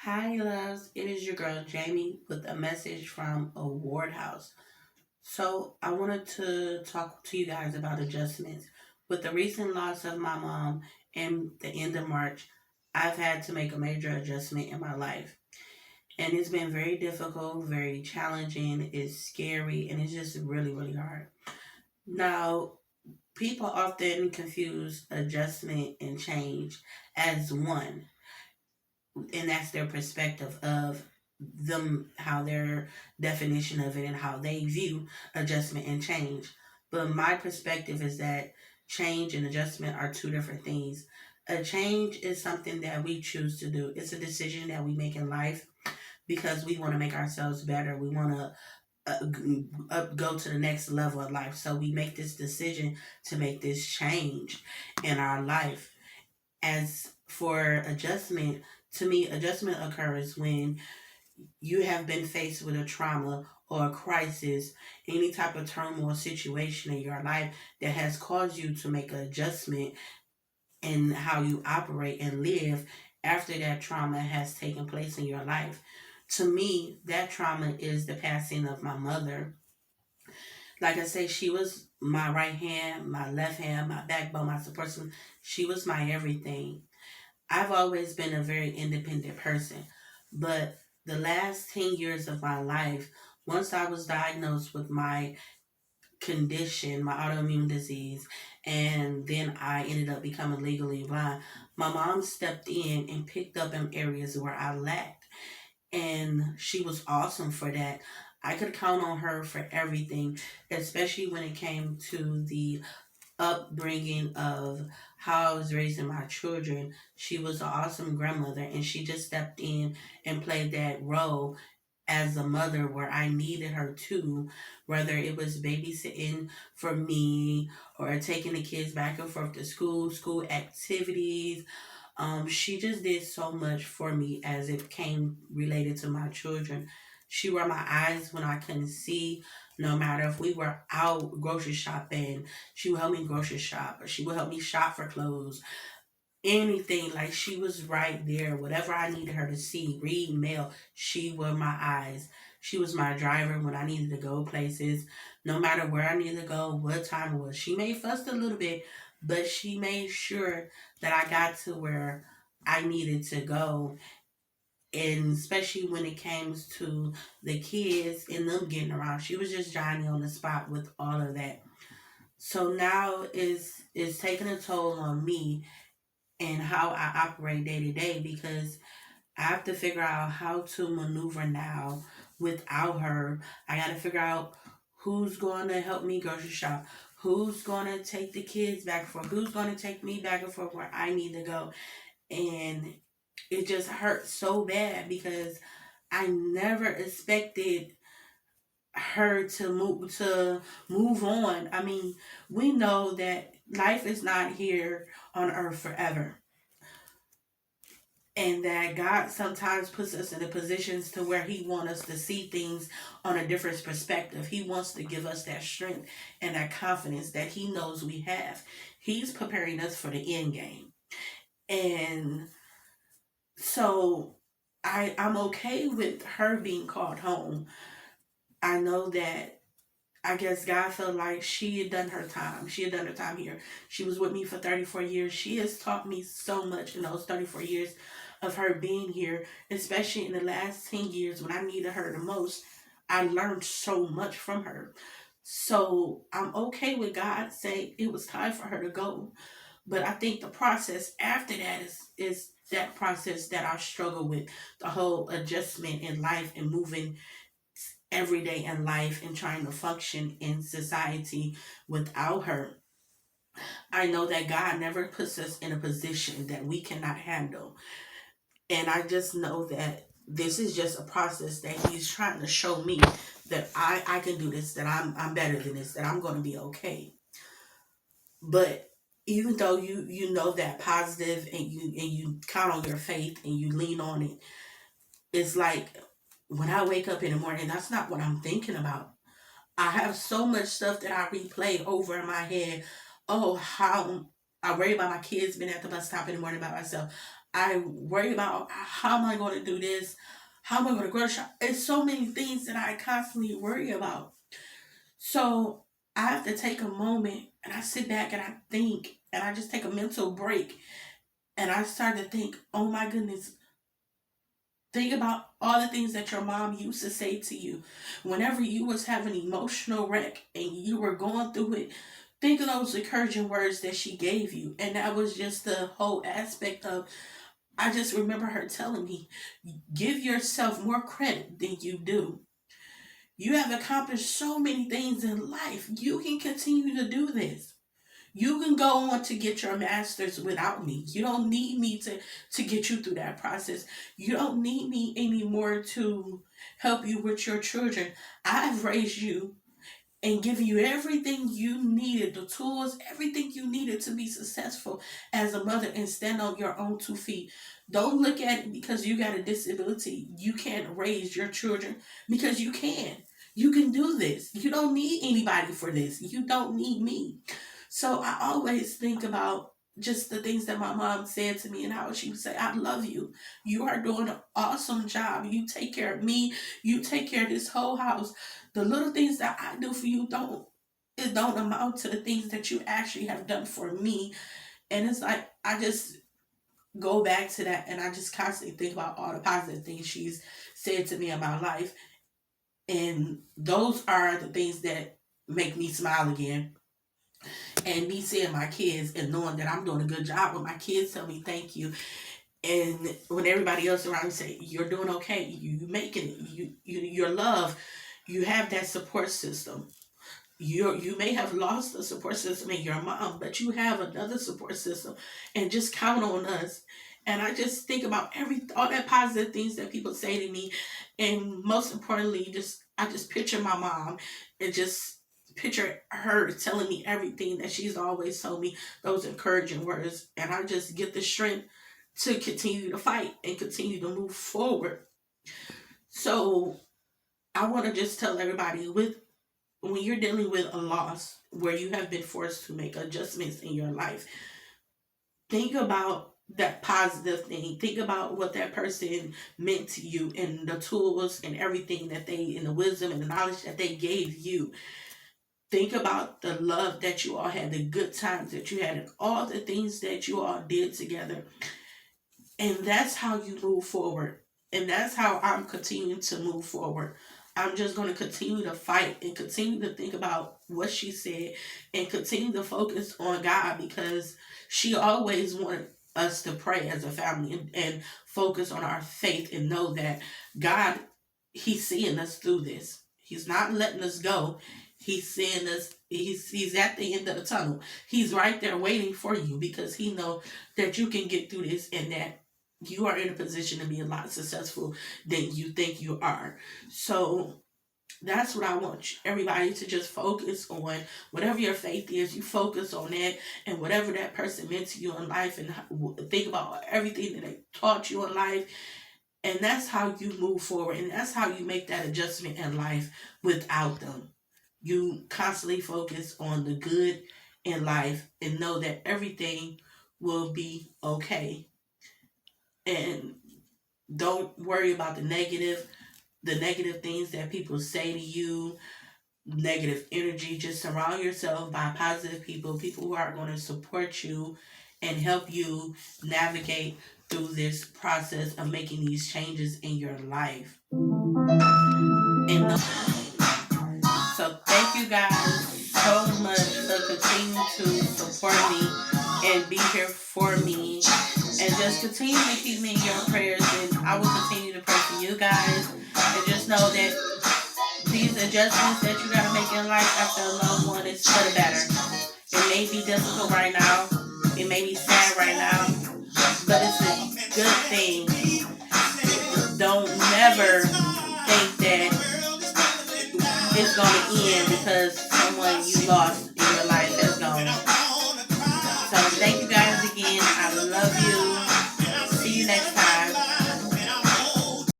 Hi, loves. It is your girl Jamie with a message from A.W.A.R.D House. So, I wanted to talk to you guys about adjustments. With the recent loss of my mom in the end of March, I've had to make a major adjustment in my life. And it's been very difficult, very challenging, it's scary, and it's just really, really hard. Now, people often confuse adjustment and change as one, and that's their perspective of them, how their definition of it and how they view adjustment and change. But my perspective is that change and adjustment are two different things. A change is something that we choose to do. It's a decision that we make in life because we want to make ourselves better. We want to go to the next level of life. So we make this decision to make this change in our life. As for adjustment, to me, adjustment occurs when you have been faced with a trauma or a crisis, any type of turmoil situation in your life that has caused you to make an adjustment in how you operate and live after that trauma has taken place in your life. To me, that trauma is the passing of my mother. Like I say, she was my right hand, my left hand, my backbone, my support system. She was my everything. I've always been a very independent person, but the last 10 years of my life, once I was diagnosed with my condition, my autoimmune disease, and then I ended up becoming legally blind, my mom stepped in and picked up in areas where I lacked. And she was awesome for that. I could count on her for everything, especially when it came to the upbringing of how I was raising my children. She was an awesome grandmother, and she just stepped in and played that role as a mother where I needed her to, whether it was babysitting for me or taking the kids back and forth to school activities. She just did so much for me as it came related to my children. She were my eyes when I couldn't see. No matter if we were out grocery shopping, she would help me grocery shop, or she would help me shop for clothes. Anything, like she was right there. Whatever I needed her to see, read, mail, she were my eyes. She was my driver when I needed to go places. No matter where I needed to go, what time it was. She may fuss a little bit, but she made sure that I got to where I needed to go. And especially when it came to the kids and them getting around, she was just Johnny on the spot with all of that. So now is taking a toll on me and how I operate day to day, because I have to figure out how to maneuver now without her. I got to figure out who's going to help me grocery shop, who's going to take the kids back and forth, who's going to take me back and forth where I need to go. And it just hurts so bad because I never expected her to move on. I mean, we know that life is not here on earth forever, and that God sometimes puts us in the positions to where He wants us to see things on a different perspective. He wants to give us that strength and that confidence that He knows we have. He's preparing us for the end game. And so I'm okay with her being called home. I know that, I guess God felt like she had done her time. She had done her time here. She was with me for 34 years. She has taught me so much in those 34 years of her being here, especially in the last 10 years when I needed her the most. I learned so much from her. So I'm okay with God saying it was time for her to go. But I think the process after that is that process that I struggle with, the whole adjustment in life and moving every day in life and trying to function in society without her. I know that God never puts us in a position that we cannot handle. And I just know that this is just a process that He's trying to show me that I can do this, that I'm better than this, that I'm going to be okay. But even though you know that positive, and you count on your faith and you lean on it, it's like when I wake up in the morning, that's not what I'm thinking about. I have so much stuff that I replay over in my head. Oh, how I worry about my kids being at the bus stop in the morning by myself. I worry about how am I going to do this? How am I going to grocery shop? It's so many things that I constantly worry about. So I have to take a moment and I sit back and I think and I just take a mental break and I start to think, oh my goodness, think about all the things that your mom used to say to you whenever you was having an emotional wreck and you were going through it. Think of those encouraging words that she gave you. And that was just the whole aspect of, I just remember her telling me, give yourself more credit than you do. You have accomplished so many things in life. You can continue to do this. You can go on to get your master's without me. You don't need me to get you through that process. You don't need me anymore to help you with your children. I've raised you and given you everything you needed, the tools, everything you needed to be successful as a mother and stand on your own 2 feet. Don't look at it because you got a disability. You can't raise your children because you can. You can do this. You don't need anybody for this. You don't need me. So I always think about just the things that my mom said to me and how she would say, I love you. You are doing an awesome job. You take care of me. You take care of this whole house. The little things that I do for you don't amount to the things that you actually have done for me. And it's like I just go back to that and I just constantly think about all the positive things she's said to me in my life. And those are the things that make me smile again. And me seeing my kids and knowing that I'm doing a good job when my kids tell me thank you. And when everybody else around me say, you're doing okay, you making it, your love, you have that support system. You may have lost the support system in your mom, but you have another support system, and just count on us. And I just think about all that positive things that people say to me, and most importantly, just I just picture my mom and just picture her telling me everything that she's always told me, those encouraging words, and I just get the strength to continue to fight and continue to move forward. So I want to just tell everybody, with when you're dealing with a loss where you have been forced to make adjustments in your life, think about that positive thing. Think about what that person meant to you and the tools and everything that they, and the wisdom and the knowledge that they gave you. Think about the love that you all had, the good times that you had, and all the things that you all did together. And that's how you move forward. And that's how I'm continuing to move forward. I'm just going to continue to fight and continue to think about what she said and continue to focus on God, because she always wanted us to pray as a family and focus on our faith and know that God, He's seeing us through this. He's not letting us go. He's seeing us. He's at the end of the tunnel. He's right there waiting for you, because He knows that you can get through this and that you are in a position to be a lot successful than you think you are. So that's what I want everybody to just focus on. Whatever your faith is, you focus on that, and whatever that person meant to you in life, and think about everything that they taught you in life. And that's how you move forward, and that's how you make that adjustment in life without them. You constantly focus on the good in life and know that everything will be okay. And don't worry about the negative things that people say to you, negative energy. Just surround yourself by positive people, people who are going to support you and help you navigate through this process of making these changes in your life. And so thank you guys so much for continuing to support me and be here for me. And just continue to keep me in your prayers, and I will continue to pray for you guys. And just know that these adjustments that you gotta make in life after a loved one is for the better. It may be difficult right now. It may be sad right now, but it's a good thing. Don't never think that it's gonna end because someone you lost